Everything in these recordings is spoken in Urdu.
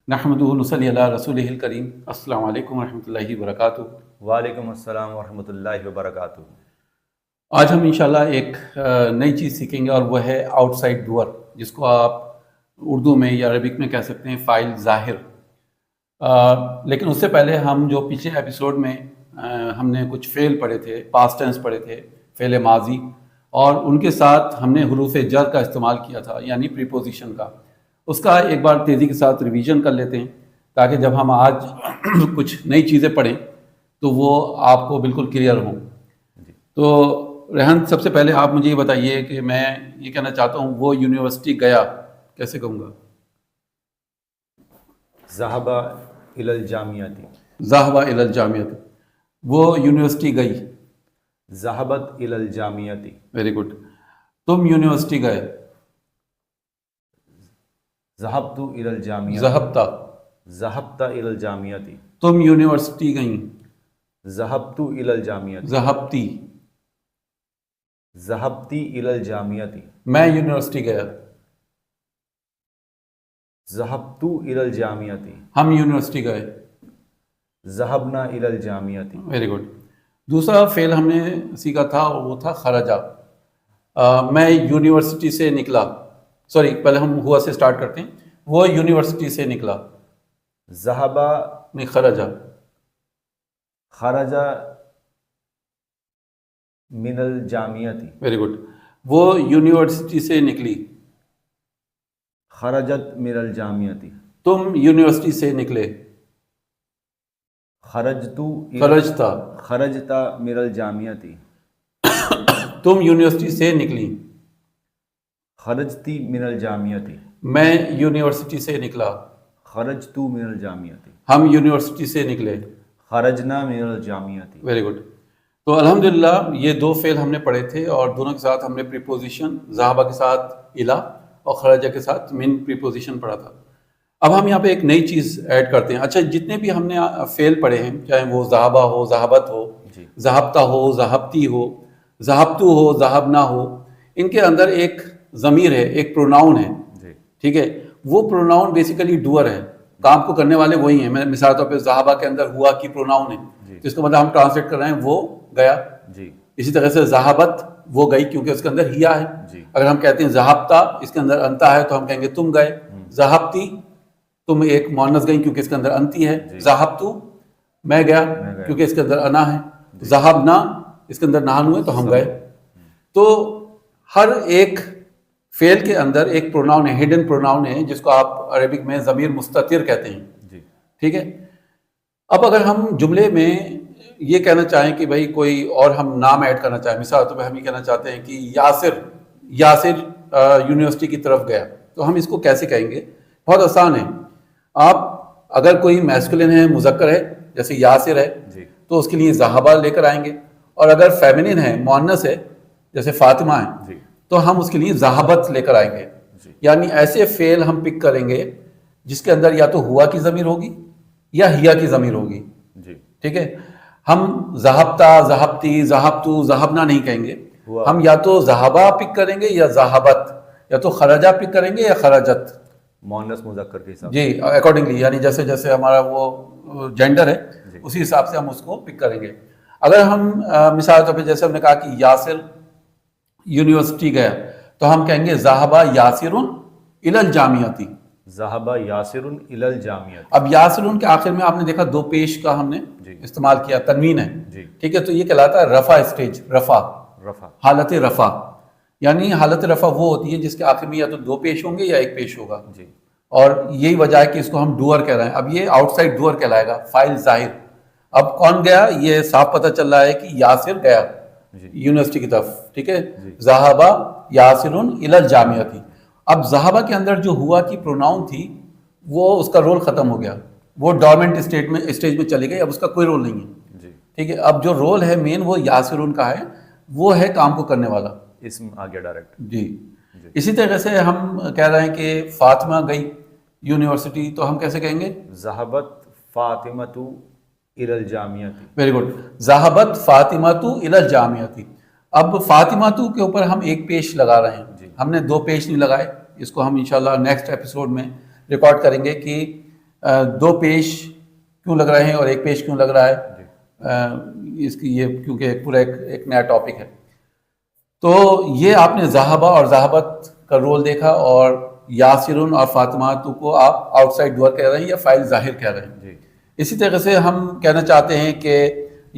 نحمدہ ونصلی علی رسولہ الکریم۔ السلام علیکم ورحمۃ اللہ وبرکاتہ۔ وعلیکم السلام ورحمۃ اللہ وبرکاتہ۔ آج ہم انشاءاللہ ایک نئی چیز سیکھیں گے اور وہ ہے آؤٹ سائڈ ڈور، جس کو آپ اردو میں یا عربک میں کہہ سکتے ہیں فاعل ظاہر۔ لیکن اس سے پہلے ہم جو پچھلے ایپیسوڈ میں ہم نے کچھ فعل پڑھے تھے، پاسٹ ٹینس پڑھے تھے، فعل ماضی، اور ان کے ساتھ ہم نے حروف جر کا استعمال کیا تھا، یعنی پریپوزیشن کا۔ اس کا ایک بار تیزی کے ساتھ ریویژن کر لیتے ہیں تاکہ جب ہم آج کچھ نئی چیزیں پڑھیں تو وہ آپ کو بالکل کلیئر ہوں۔ تو ریحان، سب سے پہلے آپ مجھے یہ بتائیے کہ میں یہ کہنا چاہتا ہوں وہ یونیورسٹی گیا، کیسے کہوں گا؟ ذہب الی الجامعۃ۔ ذہب الی الجامعۃ، وہ یونیورسٹی گئی۔ ذہبت الی الجامعۃ۔ Very good. تم یونیورسٹی گئے۔ ذہبت الی الجامعۃ۔ ذہبتا۔ ذہبت الی الجامعۃ۔ تم یونیورسٹی گئیں۔ ذہبت الی الجامعۃ۔ ذہبتی۔ ذہبتی الی الجامعۃ۔ میں یونیورسٹی گیا۔ ذہبت الی الجامعۃ۔ ہم یونیورسٹی گئے۔ ذہبنا الی الجامعۃ۔ Very good. دوسرا فعل ہم نے سیکھا تھا اور وہ تھا خرجہ۔ میں یونیورسٹی سے نکلا، سوری پہلے ہم ہوا سے سٹارٹ کرتے ہیں۔ وہ یونیورسٹی سے نکلا۔ ذہب نہیں، خرجہ۔ خرج من الجامعۃ۔ Very good. وہ یونیورسٹی سے نکلی۔ خرجت من الجامعۃ۔ تم یونیورسٹی سے نکلے۔ خرجت خرجتا۔ خرجت من الجامعۃ۔ تم یونیورسٹی سے نکلی۔ خرجتی من الجامعۃ۔ میں یونیورسٹی سے نکلا۔ خرجت من الجامعۃ۔ ہم یونیورسٹی سے نکلے۔ خرجنا من الجامعۃ۔ Very good. تو الحمدللہ یہ دو فعل ہم نے پڑھے تھے اور دونوں کے ساتھ ہم نے پریپوزیشن ذہبہ کے ساتھ الا اور خرجہ کے ساتھ من پریپوزیشن پڑھا تھا۔ اب ہم یہاں پہ ایک نئی چیز ایڈ کرتے ہیں۔ اچھا، جتنے بھی ہم نے فعل پڑھے ہیں، چاہے وہ ذہبہ ہو، ذہبت ہو، ذہبتا ہو، ذہبتی ہو، ذہبتو ہو، ذہبنا ہو، ان کے اندر ایک ضمیر ہے، ایک پروناؤن ہے۔ ٹھیک ہے، وہ پروناؤن بیسیکلی ڈوئر ہے، کام کو کرنے والے وہی ہیں۔ میں مثال طور پہ ذہبہ کے اندر ہوا کی پروناؤن ہے، جس کا مطلب ہم ٹرانسلیٹ کر رہے ہیں وہ گیا۔ اسی طرح سے ذہبت وہ گئی کیونکہ اس کے اندر ہیا ہے۔ اگر ہم کہتے ہیں ذہبتا، اس کے اندر انتا ہے، تو ہم کہیں گے تم گئے۔ ذہبتی، تم ایک مؤنث گئی کیونکہ اس کے اندر انتی ہے۔ ذہبتو، میں گیا کیونکہ اس کے اندر انا ہے۔ ذہبنا، اس کے اندر نہان ہوئے تو ہم گئے۔ تو ہر ایک فعل کے اندر ایک پروناؤن ہے، ہڈن پروناؤن ہے، جس کو آپ عربک میں ضمیر مستتر کہتے ہیں۔ ٹھیک ہے۔ اب اگر ہم جملے میں یہ کہنا چاہیں کہ بھائی کوئی اور ہم نام ایڈ کرنا چاہیں، مثال طور پہ ہم یہ کہنا چاہتے ہیں کہ یاسر یونیورسٹی کی طرف گیا، تو ہم اس کو کیسے کہیں گے؟ بہت آسان ہے۔ آپ اگر کوئی میسکولن ہے، مذکر ہے، جیسے یاسر ہے، تو اس کے لیے ذہبہ لے کر آئیں گے، اور اگر فیمنن ہے، مؤنث ہے، جیسے فاطمہ ہے، تو ہم اس کے لیے ذہبت لے کر آئیں گے۔ یعنی ایسے فعل ہم پک کریں گے جس کے اندر یا تو ہوا کی ضمیر ہوگی یا ہیا کی ضمیر ہوگی۔ ٹھیک ہے، ہم ذہبتا، ذہبتی، ذہبتو، ذہبنا نہیں کہیں گے، ہم یا تو ذہبہ پک کریں گے یا ذہبت، یا تو خرجہ پک کریں گے یا خرجت، مؤنث مذکر کے حساب جی اکارڈنگلی، یعنی جیسے جیسے ہمارا وہ جینڈر ہے اسی حساب سے ہم اس کو پک کریں گے۔ اگر ہم مثال طور پہ جیسے ہم نے کہا کہ یاسر یونیورسٹی گیا، تو ہم کہیں گے ذہبہ یاسر الی الجامعۃ۔ ذہب یاسر الی الجامعۃ۔ اب یاسرون کے آخر میں آپ نے دیکھا دو پیش کا ہم نے استعمال کیا، تنوین ہے۔ ٹھیک ہے، تو یہ کہلاتا ہے رفع اسٹیج، رفع، حالت رفع۔ یعنی حالت رفع وہ ہوتی ہے جس کے آخر میں یا تو دو پیش ہوں گے یا ایک پیش ہوگا، اور یہی وجہ ہے کہ اس کو ہم ڈوئر کہہ رہے ہیں۔ اب یہ آؤٹ سائڈ ڈوئر کہلائے گا، فاعل ظاہر۔ اب کون گیا؟ یہ صاف پتہ چل رہا ہے کہ یاسر گیا یونیورسٹی کی طرف۔ ٹھیک ہے، ذہبہ یاسر الی الجامعۃ۔ اب ذہبہ کے اندر جو ہوا کی پروناؤن تھی وہ اس کا رول ختم ہو گیا، وہ ڈورمنٹ اسٹیج میں چلی گئی، اب اس کا کوئی رول نہیں ہے۔ ٹھیک ہے، اب جو رول ہے مین وہ یاسرون کا ہے، وہ ہے کام کو کرنے والا، اسم آ گیا ڈائریکٹ۔ جی اسی طرح سے ہم کہہ رہے ہیں کہ فاطمہ گئی یونیورسٹی، تو ہم کیسے کہیں گے؟ ذہبت فاطمۃ الی الجامعۃ۔ Very good. ذہبت فاطمۃ الی الجامعۃ۔ اب فاطمہ تو کے اوپر ہم ایک پیش لگا رہے ہیں، ہم نے دو پیش نہیں لگائے۔ اس کو ہم انشاءاللہ نیکسٹ ایپیسوڈ میں ریکارڈ کریں گے کہ دو پیش کیوں لگ رہے ہیں اور ایک پیش کیوں لگ رہا ہے، اس کی یہ کیونکہ پورا ایک نیا ٹاپک ہے. تو یہ آپ نے ذہبہ اور ذہبت کا رول دیکھا، اور یاسرن اور فاطمات کو آپ آؤٹ سائڈ ڈور کہہ رہے ہیں یا فائل ظاہر کہہ رہے ہیں. جی. اسی طرح سے ہم کہنا چاہتے ہیں کہ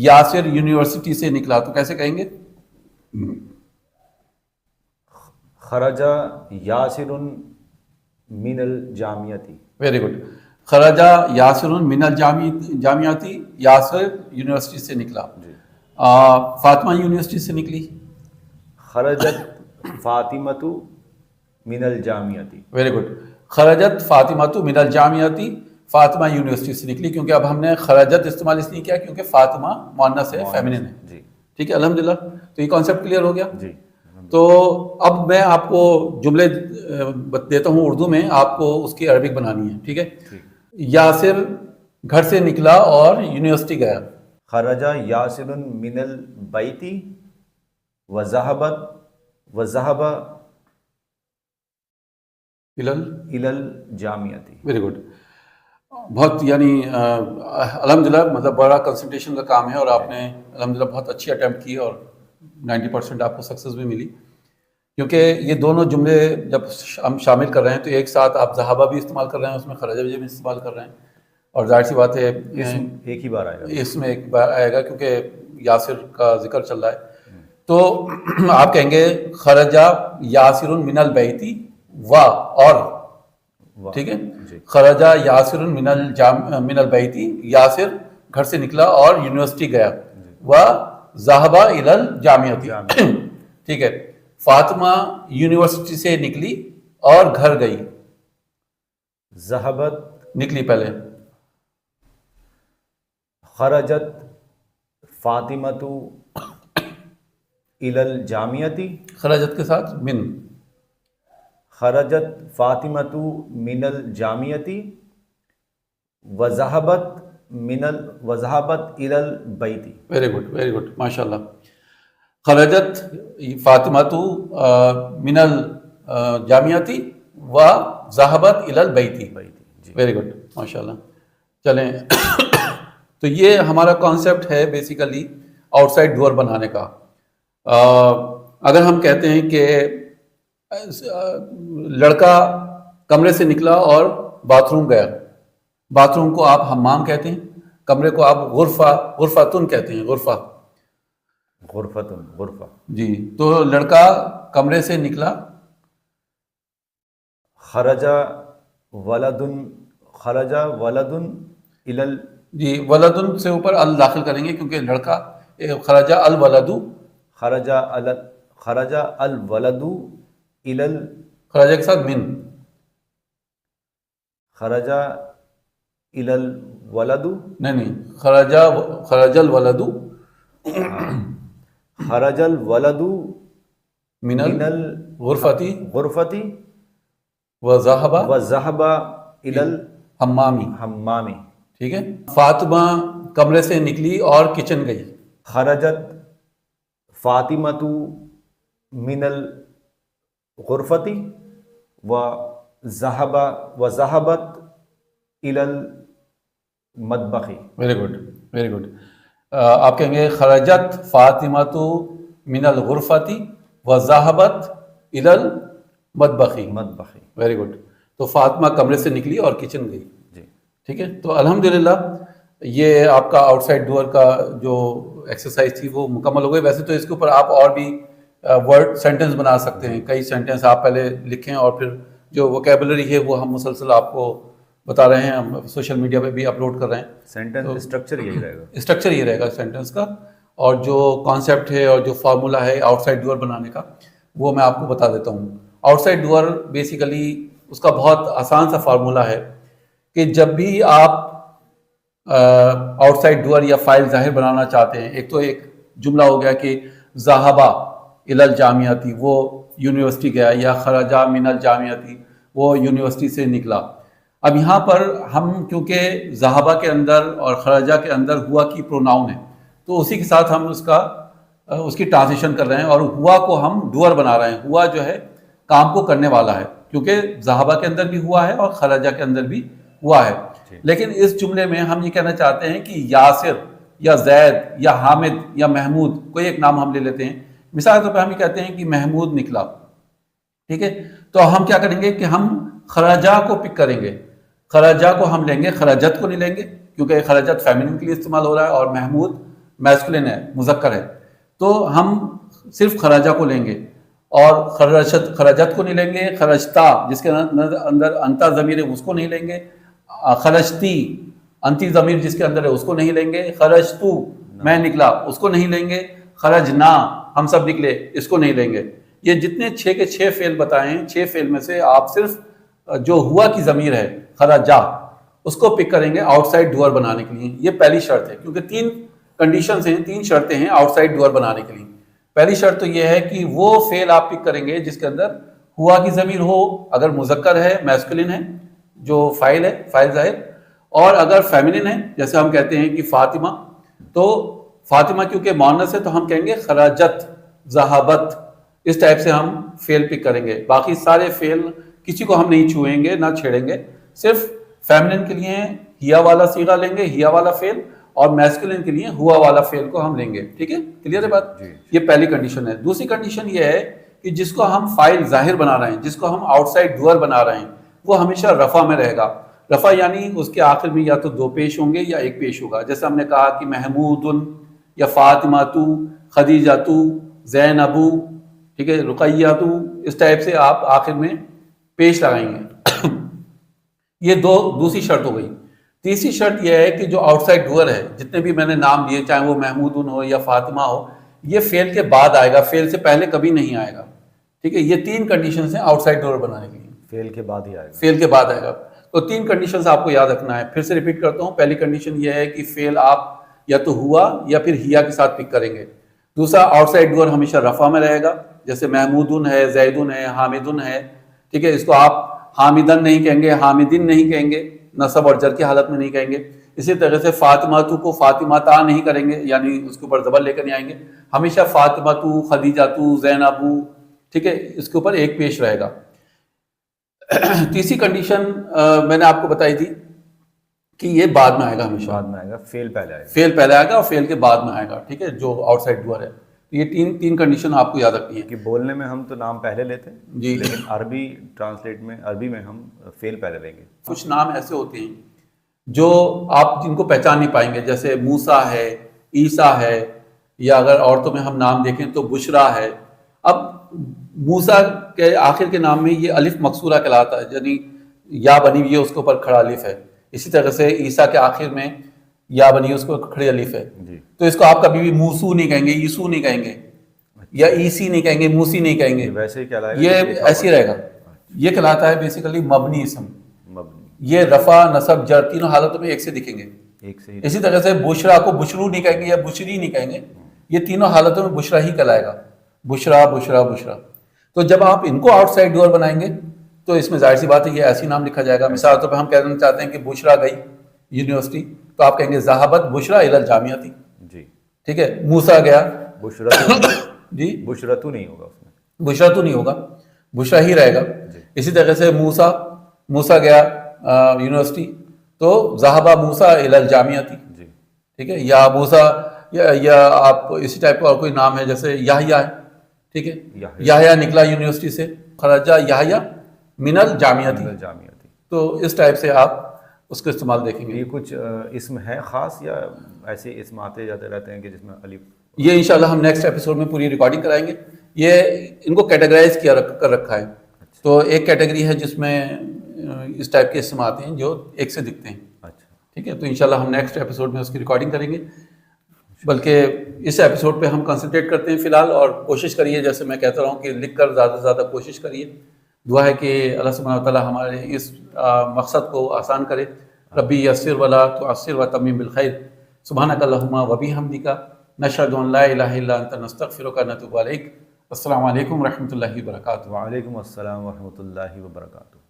یاسر یونیورسٹی سے نکلا، تو کیسے کہیں گے؟ خرج یاسر من الجامعتی. Very good. خرجہ یاسر من الجامعتی، یاسر یونیورسٹی سے نکلا. جی. فاطمہ یونیورسٹی سے نکلی. خرجت فاطمۃ من الجامعتی. Very good. خرجت فاطمۃ من الجامعتی، فاطمہ یونیورسٹی سے نکلی، کیونکہ اب ہم نے خرجت استعمال اس لیے کیا کیونکہ فاطمہ مؤنث ہے، فیمنن ہے. جی. ٹھیک ہے، الحمدللہ. تو یہ کانسیپٹ کلیئر ہو گیا. جی. تو اب میں آپ کو جملے دیتا ہوں اردو میں، آپ کو اس کی عربک بنانی ہے. ٹھیک ہے. یاسر گھر سے نکلا اور یونیورسٹی گیا. خرج یاسر من البیت وذهب الى الجامعتی. Very good. بہت یعنی الحمدللہ مطلب بڑا کنسنٹریشن کا کام ہے، اور آپ نے الحمدللہ بہت اچھی اٹیمپٹ کی اور 90% آپ کو سکسیس بھی ملی. کیونکہ یہ دونوں جملے جب ہم شامل کر رہے ہیں تو ایک ساتھ آپ ذہبہ بھی استعمال کر رہے ہیں، اس میں خرجہ بھی استعمال کر رہے ہیں، اور ظاہر سی بات ہے ایک ہی بار آئے گا، اس میں ایک بار آئے گا کیونکہ یاسر کا ذکر چل رہا ہے. تو آپ کہیں گے خرجہ یاسر من البیتی و، اور ٹھیک ہے، خرجہ یاسر من البیتی، یاسر گھر سے نکلا اور یونیورسٹی گیا، و ذهب الى الجامعۃ. ٹھیک ہے. فاطمہ یونیورسٹی سے نکلی اور گھر گئی. ذہبت نکلی پہلے. خرجت فاطمۃ الى الجامعتی. خرجت کے ساتھ من. خرجت فاطمۃ من الجامعتی وذهبت الى البیت. ویری گڈ، ویری گڈ، ماشاء اللہ. خرجت فاطمۃ من الجامعتی و ذهبت الى البیت. ویری گڈ، ماشاء اللہ. چلیں تو یہ ہمارا کانسیپٹ ہے بیسیکلی آؤٹ سائڈ ڈور بنانے کا. اگر ہم کہتے ہیں کہ لڑکا کمرے سے نکلا اور باتھ روم گیا، باتھ روم کو آپ حمام کہتے ہیں، کمرے کو آپ غرفتن کہتے ہیں، غرفہ. غرفہ. جی. تو لڑکا کمرے سے نکلا. خرج ولد الى جی، ولدن سے اوپر ال داخل کریں گے کیونکہ لڑکا. خرج الولد. خرج الولد الى خرجہ کے ساتھ من. خرج الى الولد. نہیں، خرج الولد. خرج الولد من الغرفتی غرفتی وذهب الى الحمام. ٹھیک ہے. فاطمہ کمرے سے نکلی اور کچن گئی. خرجت فاطمۃ من الغرفتی وذهبت الى المطبخ. Very good, very good. آپ کہیں گے خرجت فاطمۃ من الغرفتی وذهبت الى المطبخ. Very good. تو فاطمہ کمرے سے نکلی اور کچن گئی. ٹھیک ہے. تو الحمدللہ یہ آپ کا آؤٹ سائڈ ڈور کا جو ایکسرسائز تھی وہ مکمل ہو گئی. ویسے تو اس کے اوپر آپ اور بھی ورڈ سینٹنس بنا سکتے ہیں، کئی سینٹنس آپ پہلے لکھیں اور پھر جو ووکیبلری ہے وہ ہم مسلسل آپ کو بتا رہے ہیں، ہم سوشل میڈیا پہ بھی اپلوڈ کر رہے ہیں. سینٹنس اسٹرکچر یہی رہے گا، اسٹرکچر یہ رہے گا سینٹنس کا، اور جو کانسیپٹ ہے اور جو فارمولا ہے آؤٹ سائڈ ڈور بنانے کا وہ میں آپ کو بتا دیتا ہوں. آؤٹ سائڈ ڈور بیسیکلی اس کا بہت آسان سا فارمولا ہے کہ جب بھی آپ آؤٹ سائڈ ڈور یا فائل ظاہر بنانا چاہتے ہیں، ایک تو ایک جملہ ہو گیا کہ ذہبہ الی الجامعتی، وہ یونیورسٹی گیا، یا خرجہ من الجامعتی، وہ یونیورسٹی سے نکلا. اب یہاں پر ہم کیونکہ ذہبہ کے اندر اور خرجہ کے اندر ہوا کی پروناؤن ہے تو اسی کے ساتھ ہم اس کی ٹرانزیشن کر رہے ہیں، اور ہوا کو ہم ڈور بنا رہے ہیں. ہوا جو ہے کام کو کرنے والا ہے، کیونکہ ذہبہ کے اندر بھی ہوا ہے اور خرجہ کے اندر بھی ہوا ہے. لیکن اس جملے میں ہم یہ کہنا چاہتے ہیں کہ یاسر یا زید یا حامد یا محمود کوئی ایک نام ہم لے لیتے ہیں. مثال کے طور پہ ہم یہ کہتے ہیں کہ محمود نکلا. ٹھیک ہے, تو ہم کیا کریں گے کہ ہم خرجہ کو پک کریں گے. خرجہ کو ہم لیں گے, خرجت کو نہیں لیں گے, کیونکہ خرجت فیمنن کے لیے استعمال ہو رہا ہے اور محمود میسکولن ہے, مذکر ہے. تو ہم صرف خرجہ کو لیں گے اور خرجت کو نہیں لیں گے. خرجتا جس کے اندر انتا ضمیر ہے اس کو نہیں لیں گے. خرجتی انتی ضمیر جس کے اندر ہے اس کو نہیں لیں گے. خرجتو میں نکلا اس کو نہیں لیں گے. خرجنا ہم سب نکلے اس کو نہیں لیں گے. یہ جتنے 6 کے 6 فعل بتائے ہیں, 6 فعل میں سے آپ صرف جو ہوا کی ضمیر ہے خرجا اس کو پک کریں گے آؤٹ سائڈ ڈوئر بنانے کے لیے. یہ پہلی شرط ہے, کیونکہ 3 کنڈیشنز ہیں, 3 شرطیں ہیں آؤٹ سائڈ ڈوئر بنانے کے لیے. پہلی شرط تو یہ ہے کہ وہ فعل آپ پک کریں گے جس کے اندر ہوا کی ضمیر ہو, اگر مذکر ہے میسکولن ہے جو فاعل ہے فاعل ظاہر, اور اگر فیمنن ہے جیسے ہم کہتے ہیں کہ فاطمہ, تو فاطمہ کیونکہ مؤنث ہے تو ہم کہیں گے خرجت, ذہبت, اس ٹائپ سے ہم فعل پک کریں گے. باقی سارے فعل کسی کو ہم نہیں چھوئیں گے نہ چھیڑیں گے. صرف فیمنن کے لیے ہیا والا صیغہ لیں گے, ہیا والا فعل, اور میسکولن کے لیے ہوا والا فعل کو ہم لیں گے. ٹھیک ہے, کلیئر ہے بات؟ یہ پہلی کنڈیشن ہے. دوسری کنڈیشن یہ ہے کہ جس کو ہم فاعل ظاہر بنا رہے ہیں, جس کو ہم آؤٹ سائڈ ڈوئر بنا رہے ہیں, وہ ہمیشہ رفع میں رہے گا. رفع یعنی اس کے آخر میں یا تو 2 پیش ہوں گے یا 1 پیش ہوگا. جیسے ہم نے کہا کہ محمود یا فاطمہ، خدیجہ، زینب، ٹھیک ہے، رقیہ، اس ٹائپ سے آپ آخر میں پیش لگائیں گے. یہ دوسری شرط ہو گئی. تیسری شرط یہ ہے کہ جو آؤٹ سائڈ ڈوئر ہے، جتنے بھی میں نے نام لیے، چاہے وہ محمود ہو یا فاطمہ ہو، یہ فعل کے بعد آئے گا، فعل سے پہلے کبھی نہیں آئے گا. ٹھیک ہے، یہ 3 کنڈیشنز ہیں آؤٹ سائڈ ڈوئر بنانے کے لیے. فعل کے بعد ہی آئے گا. فعل کے بعد آئے گا. تو 3 کنڈیشنز آپ کو یاد رکھنا ہے. پھر سے ریپیٹ کرتا ہوں. پہلی کنڈیشن یہ ہے کہ فعل آپ یا تو ہوا یا پھر ہیا کے ساتھ پک کریں گے. دوسرا، آؤٹ سائڈ ڈوئر ہمیشہ رفع میں رہے گا، جیسے محمودن ہے، زیدن ہے، حامدن ہے. ٹھیک ہے، اس کو آپ حامدن نہیں کہیں گے، حامدن نہیں کہیں گے، نصب اور جر کی حالت میں نہیں کہیں گے. اسی طرح سے فاطمہ کو فاطمہ نہیں کریں گے، یعنی اس کے اوپر زبر لے کر نہیں آئیں گے. ہمیشہ فاطمہ، خدیجہ، زینب، ٹھیک ہے، اس کے اوپر 1 پیش رہے گا. تیسری کنڈیشن میں نے آپ کو بتائی تھی کہ یہ بعد میں آئے گا، ہمیشہ بعد میں آئے گا. فعل پہلے آئے گا. فعل پہلے آئے گا اور فعل کے بعد میں آئے گا. ٹھیک ہے، جو آؤٹ سائڈ ڈوئر ہے. یہ تین کنڈیشن آپ کو یاد رکھنی ہے. کہ بولنے میں ہم تو نام پہلے لیتے ہیں جی، لیکن عربی ٹرانسلیٹ میں، عربی میں ہم فعل پہلے لیں گے. کچھ نام ایسے ہوتے ہیں جو آپ جن کو پہچان نہیں پائیں گے، جیسے موسیٰ ہے، عیسیٰ ہے، یا اگر عورتوں میں ہم نام دیکھیں تو بشرا ہے. اب موسیٰ کے آخر کے نام میں یہ الف مکسورہ کہلاتا ہے، یعنی یا بنی ہوئی ہے، اس کے اوپر کھڑا الف ہے. اسی طرح سے عیسیٰ کے آخر میں یا بنی اس کو کھڑی الف ہے. تو اس کو آپ کبھی بھی موسو نہیں کہیں گے، عیسو نہیں کہیں گے، یا عیسی نہیں کہیں گے، موسی نہیں کہیں گے. ویسے ہی کہلائے گا، یہ ایسی رہے گا. یہ کہلاتا ہے بیسیکلی مبنی اسم. مبنی. یہ رفع، نصب، جر تینوں حالتوں میں ایک سے دکھیں گے. ایک سے ہی. اسی طرح سے بشرا کو بشرو نہیں کہیں گے یا بشری نہیں کہیں گے. یہ تینوں حالتوں میں بشرا ہی کہلائے گا. بشرا، بشرا، بشرا. تو جب آپ ان کو آؤٹ سائڈ ڈور بنائیں گے تو اس میں ظاہر سی بات ہے یہ ایسی نام لکھا جائے گا. مثال کے طور پہ ہم کہنا چاہتے ہیں کہ بشرا گئی یونیورسٹی، تو آپ کہیں گے ذہبت بشرا الی الجامعۃ. جی ٹھیک ہے. موسیٰ گیا، بشرت جی بشرتو نہیں ہوگا اس میں، بشرا تو نہیں ہوگا، بشرا ہی رہے گا. اسی طرح سے موسیٰ گیا یونیورسٹی، تو ذہبہ موسیٰ الی الجامعۃ. جی ٹھیک ہے. یا موسیٰ یا آپ اسی ٹائپ کا اور کوئی نام ہے جیسے یحییٰ ہے. ٹھیک ہے، یحییٰ نکلا یونیورسٹی سے، خرجہ یحییٰ من الجامعۃ. تو اس ٹائپ سے آپ اس کا استعمال دیکھیں گے. یہ کچھ اسم ہے خاص یا ایسے اسم آتے جاتے رہتے ہیں کہ جس میں الف؟ یہ انشاءاللہ ہم نیکسٹ ایپیسوڈ میں پوری ریکارڈنگ کرائیں گے. یہ ان کو کیٹیگرائز کر رکھا ہے. تو ایک کیٹیگری ہے جس میں اس ٹائپ کے اسم آتے ہیں جو ایک سے دکھتے ہیں. اچھا ٹھیک ہے. تو انشاءاللہ ہم نیکسٹ ایپیسوڈ میں اس کی ریکارڈنگ کریں گے. بلکہ اس ایپیسوڈ پہ ہم کنسنٹریٹ کرتے ہیں فی الحال، اور کوشش کریے، جیسے میں کہتا رہا ہوں کہ لکھ کر زیادہ سے زیادہ کوشش کریے. دعا ہے کہ اللہ سبحانہ وتعالیٰ ہمارے اس مقصد کو آسان کرے. ربی یسر ولا تعسر وتمم بالخیر. سبحانک اللہم وبحمدک، نشہد ان لا الہ الا انت، نستغفرک ونتوب الیک. السلام علیکم ورحمۃ اللہ وبرکاتہ. وعلیکم السلام ورحمۃ اللہ وبرکاتہ.